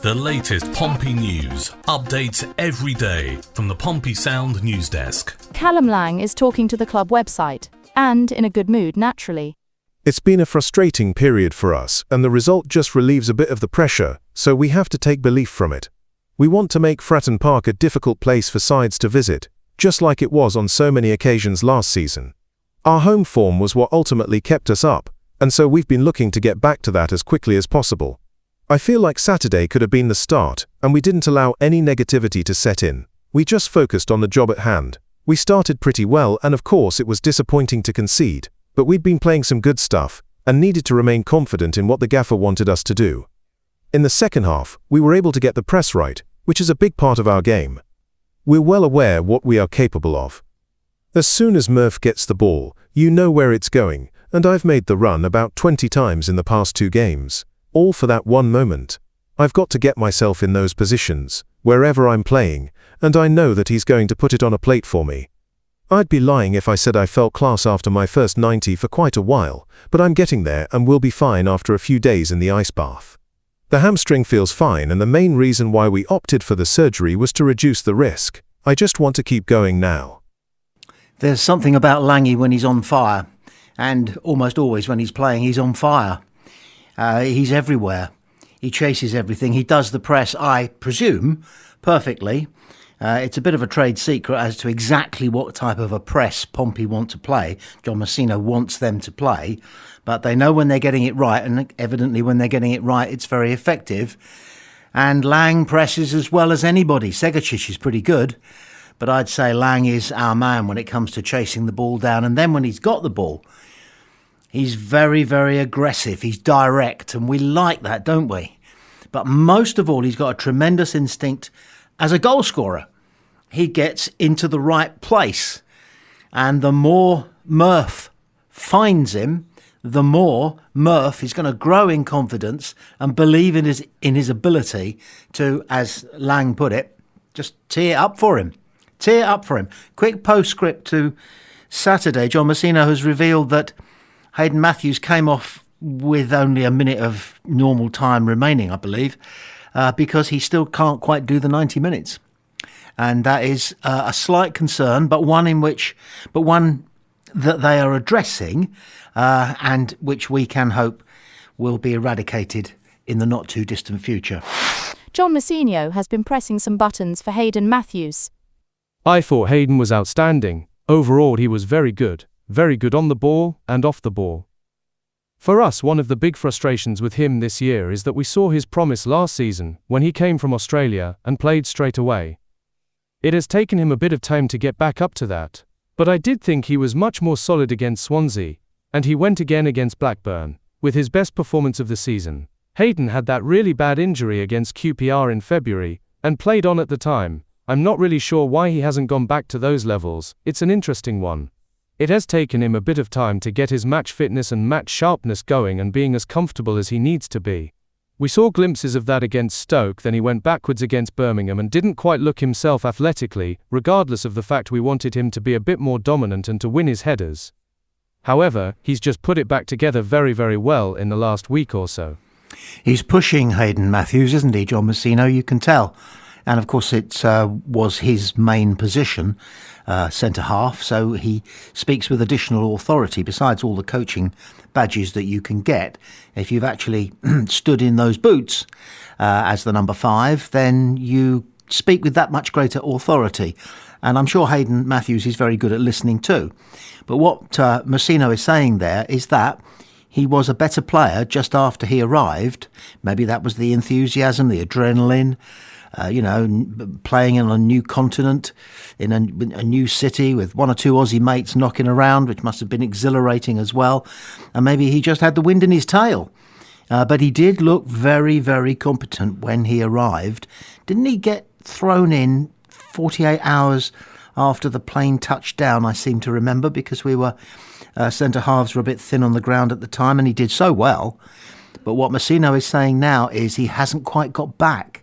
The latest Pompey news, updates every day from the Pompey Sound news desk. Callum Lang is talking to the club website, and in a good mood naturally. It's been a frustrating period for us, and the result just relieves a bit of the pressure, so we have to take belief from it. We want to make Fratton Park a difficult place for sides to visit, just like it was on so many occasions last season. Our home form was what ultimately kept us up, and so we've been looking to get back to that as quickly as possible. I feel like Saturday could have been the start, and we didn't allow any negativity to set in. We just focused on the job at hand. We started pretty well, and of course it was disappointing to concede, but we'd been playing some good stuff, and needed to remain confident in what the gaffer wanted us to do. In the second half, we were able to get the press right, which is a big part of our game. We're well aware what we are capable of. As soon as Murph gets the ball, you know where it's going, and I've made the run about 20 times in the past 2 games. All for that one moment. I've got to get myself in those positions, wherever I'm playing, and I know that he's going to put it on a plate for me. I'd be lying if I said I felt class after my first 90 for quite a while, but I'm getting there and will be fine after a few days in the ice bath. The hamstring feels fine, and the main reason why we opted for the surgery was to reduce the risk. I just want to keep going now. There's something about Langy when he's on fire, and almost always when he's playing he's on fire. He's everywhere. He chases everything. He does the press, I presume, perfectly. It's a bit of a trade secret as to exactly what type of a press Pompey want to play. John Messina wants them to play, but they know when they're getting it right, and evidently when they're getting it right, it's very effective. And Lang presses as well as anybody. Segicic is pretty good, but I'd say Lang is our man when it comes to chasing the ball down. And then when he's got the ball, he's very, very aggressive. He's direct, and we like that, don't we? But most of all, he's got a tremendous instinct as a goal scorer. He gets into the right place. And the more Murph finds him, the more Murph is going to grow in confidence and believe in his ability to, as Lang put it, just tee it up for him. Tee it up for him. Quick postscript to Saturday. John Messina has revealed that Hayden Matthews came off with only a minute of normal time remaining, I believe, because he still can't quite do the 90 minutes. And that is a slight concern, but one that they are addressing, and which we can hope will be eradicated in the not too distant future. John Messina has been pressing some buttons for Hayden Matthews. I thought Hayden was outstanding. Overall, he was very good on the ball and off the ball. For us, one of the big frustrations with him this year is that we saw his promise last season when he came from Australia and played straight away. It has taken him a bit of time to get back up to that, but I did think he was much more solid against Swansea, and he went again against Blackburn, with his best performance of the season. Hayden had that really bad injury against QPR in February, and played on at the time. I'm not really sure why he hasn't gone back to those levels. It's an interesting one. It has taken him a bit of time to get his match fitness and match sharpness going and being as comfortable as he needs to be. We saw glimpses of that against Stoke, then he went backwards against Birmingham and didn't quite look himself athletically, regardless of the fact we wanted him to be a bit more dominant and to win his headers. However, he's just put it back together very, very well in the last week or so. He's pushing Hayden Matthews, isn't he, John Messina? You can tell. And of course it was his main position, centre-half, so he speaks with additional authority besides all the coaching badges that you can get. If you've actually stood in those boots as the number 5, then you speak with that much greater authority. And I'm sure Hayden Matthews is very good at listening too. But what Messina is saying there is that he was a better player just after he arrived. Maybe that was the enthusiasm, the adrenaline, playing on a new continent, in a new city with 1 or 2 Aussie mates knocking around, which must have been exhilarating as well. And maybe he just had the wind in his tail. But he did look very, very competent when he arrived. Didn't he get thrown in 48 hours after the plane touched down, I seem to remember, because we were centre-halves were a bit thin on the ground at the time, and he did so well. But what Messina is saying now is he hasn't quite got back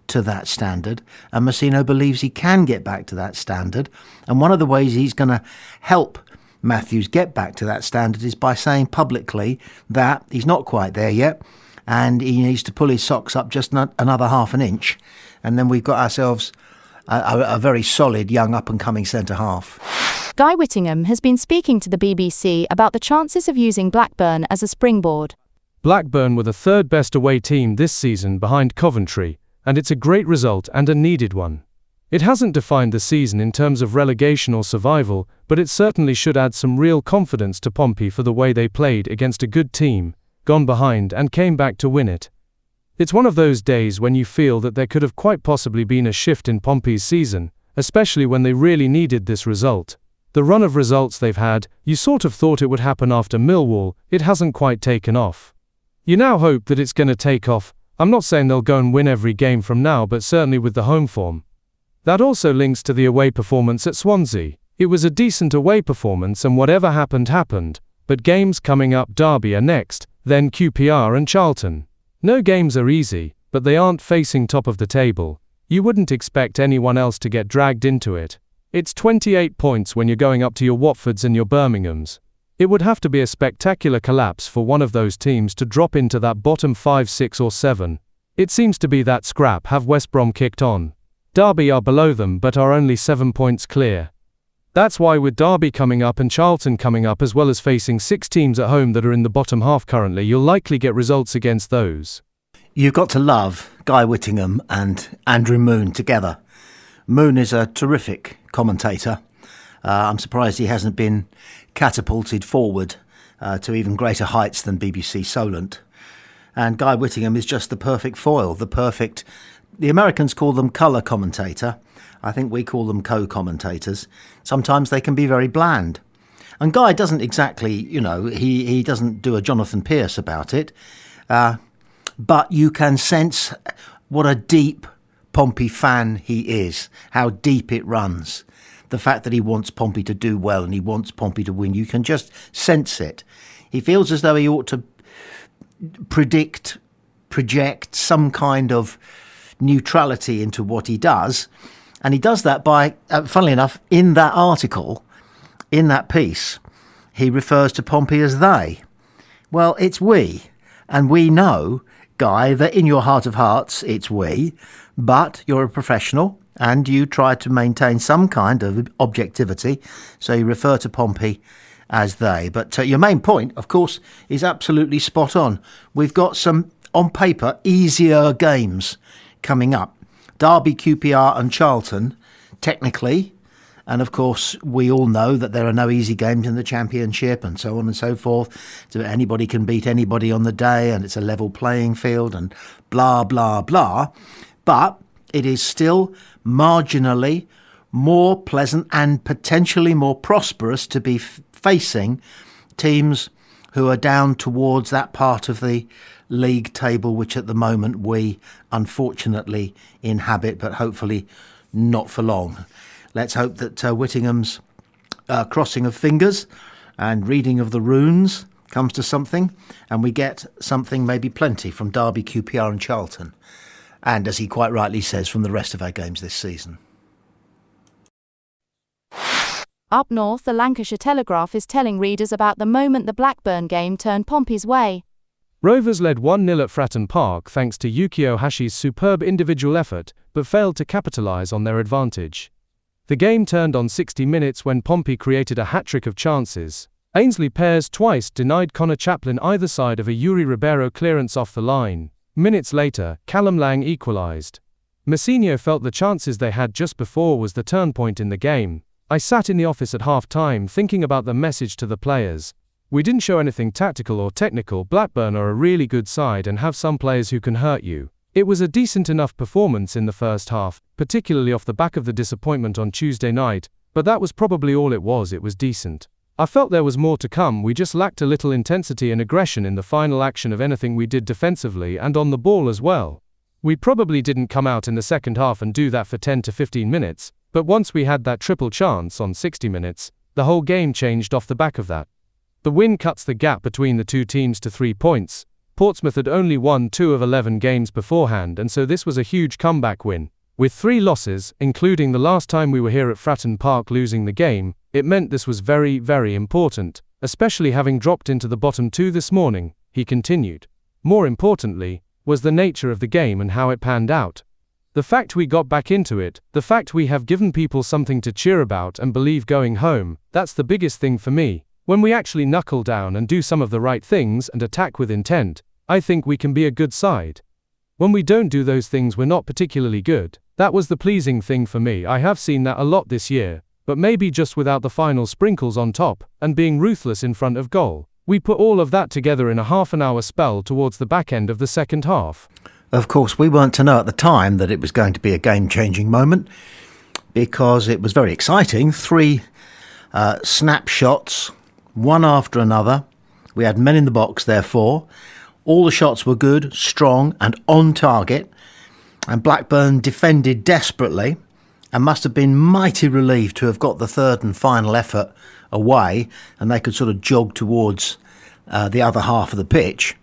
to that standard, and Messina believes he can get back to that standard. And one of the ways he's going to help Matthews get back to that standard is by saying publicly that he's not quite there yet, and he needs to pull his socks up just another half an inch, and then we've got ourselves a very solid young up-and-coming centre-half. Guy Whittingham has been speaking to the BBC about the chances of using Blackburn as a springboard. Blackburn were the third best away team this season behind Coventry, and it's a great result and a needed one. It hasn't defined the season in terms of relegation or survival, but it certainly should add some real confidence to Pompey for the way they played against a good team, gone behind and came back to win it. It's one of those days when you feel that there could have quite possibly been a shift in Pompey's season, especially when they really needed this result. The run of results they've had, you sort of thought it would happen after Millwall, it hasn't quite taken off. You now hope that it's going to take off. I'm not saying they'll go and win every game from now, but certainly with the home form. That also links to the away performance at Swansea. It was a decent away performance and whatever happened, but games coming up, Derby are next, then QPR and Charlton. No games are easy, but they aren't facing top of the table. You wouldn't expect anyone else to get dragged into it. It's 28 points when you're going up to your Watfords and your Birminghams. It would have to be a spectacular collapse for one of those teams to drop into that bottom 5, 6 or 7. It seems to be that scrap have West Brom kicked on. Derby are below them but are only 7 points clear. That's why with Derby coming up and Charlton coming up, as well as facing 6 teams at home that are in the bottom half currently, you'll likely get results against those. You've got to love Guy Whittingham and Andrew Moon together. Moon is a terrific commentator. I'm surprised he hasn't been catapulted forward to even greater heights than BBC Solent. And Guy Whittingham is just the perfect foil, the Americans call them colour commentator. I think we call them co-commentators. Sometimes they can be very bland. And Guy doesn't exactly, he doesn't do a Jonathan Pierce about it. But you can sense what a deep Pompey fan he is, how deep it runs. The fact that he wants Pompey to do well and he wants Pompey to win, you can just sense it. He feels as though he ought to project some kind of neutrality into what he does. And he does that by, funnily enough, in that article, in that piece, he refers to Pompey as they. Well, it's we. And we know, Guy, that in your heart of hearts, it's we. But you're a professional and you try to maintain some kind of objectivity. So you refer to Pompey as they. But your main point, of course, is absolutely spot on. We've got some, on paper, easier games coming up. Derby, QPR and Charlton, technically, and of course we all know that there are no easy games in the Championship and so on and so forth. So anybody can beat anybody on the day and it's a level playing field and blah, blah, blah. But it is still marginally more pleasant and potentially more prosperous to be facing teams who are down towards that part of the league table, which at the moment we unfortunately inhabit, but hopefully not for long. Let's hope that Whittingham's crossing of fingers and reading of the runes comes to something, and we get something, maybe plenty, from Derby, QPR and Charlton. And as he quite rightly says, from the rest of our games this season. Up north, the Lancashire Telegraph is telling readers about the moment the Blackburn game turned Pompey's way. Rovers led 1-0 at Fratton Park thanks to Yukio Hashi's superb individual effort, but failed to capitalise on their advantage. The game turned on 60 minutes when Pompey created a hat-trick of chances. Ainsley Pears twice denied Connor Chaplin either side of a Yuri Ribeiro clearance off the line. Minutes later, Callum Lang equalised. Messinho felt the chances they had just before was the turn point in the game. I sat in the office at half-time thinking about the message to the players. We didn't show anything tactical or technical. Blackburn are a really good side and have some players who can hurt you. It was a decent enough performance in the first half, particularly off the back of the disappointment on Tuesday night, but that was probably all it was decent. I felt there was more to come. We just lacked a little intensity and aggression in the final action of anything we did defensively and on the ball as well. We probably didn't come out in the second half and do that for 10 to 15 minutes, but once we had that triple chance on 60 minutes, the whole game changed off the back of that. The win cuts the gap between the two teams to 3 points. Portsmouth had only won 2 of 11 games beforehand, and so this was a huge comeback win. With 3 losses, including the last time we were here at Fratton Park losing the game, it meant this was very, very important, especially having dropped into the bottom 2 this morning, he continued. more importantly, was the nature of the game and how it panned out. The fact we got back into it, the fact we have given people something to cheer about and believe going home, that's the biggest thing for me. When we actually knuckle down and do some of the right things and attack with intent, I think we can be a good side. When we don't do those things, we're not particularly good. That was the pleasing thing for me. I have seen that a lot this year, but maybe just without the final sprinkles on top, and being ruthless in front of goal. We put all of that together in a half-an-hour spell towards the back end of the second half. Of course, we weren't to know at the time that it was going to be a game-changing moment, because it was very exciting. 3 snapshots, one after another. We had men in the box, therefore. All the shots were good, strong and on target, and Blackburn defended desperately and must have been mighty relieved to have got the third and final effort away, and they could sort of jog towards the other half of the pitch,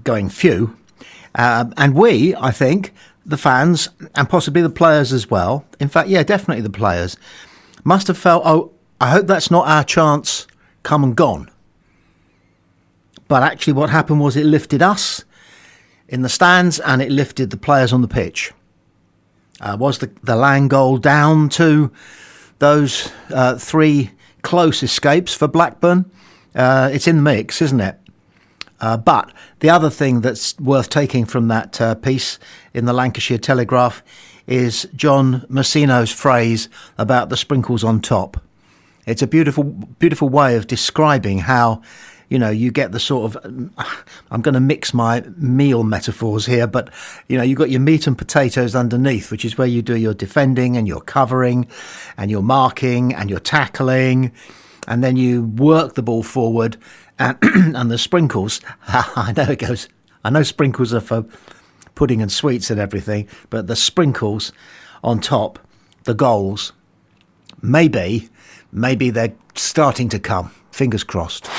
going few. And we, I think, the fans, and possibly the players as well, in fact, yeah, definitely the players, must have felt, oh, I hope that's not our chance come and gone. But actually what happened was it lifted us in the stands and it lifted the players on the pitch. Was the Lang goal down to those 3 close escapes for Blackburn? It's in the mix, isn't it? But the other thing that's worth taking from that piece in the Lancashire Telegraph is John Massino's phrase about the sprinkles on top. It's a beautiful, beautiful way of describing how, you know, you get the sort of, I'm going to mix my meal metaphors here, but, you know, you've got your meat and potatoes underneath, which is where you do your defending and your covering and your marking and your tackling. And then you work the ball forward and, and the sprinkles, I know it goes, I know sprinkles are for pudding and sweets and everything, but the sprinkles on top, the goals, maybe they're starting to come. Fingers crossed.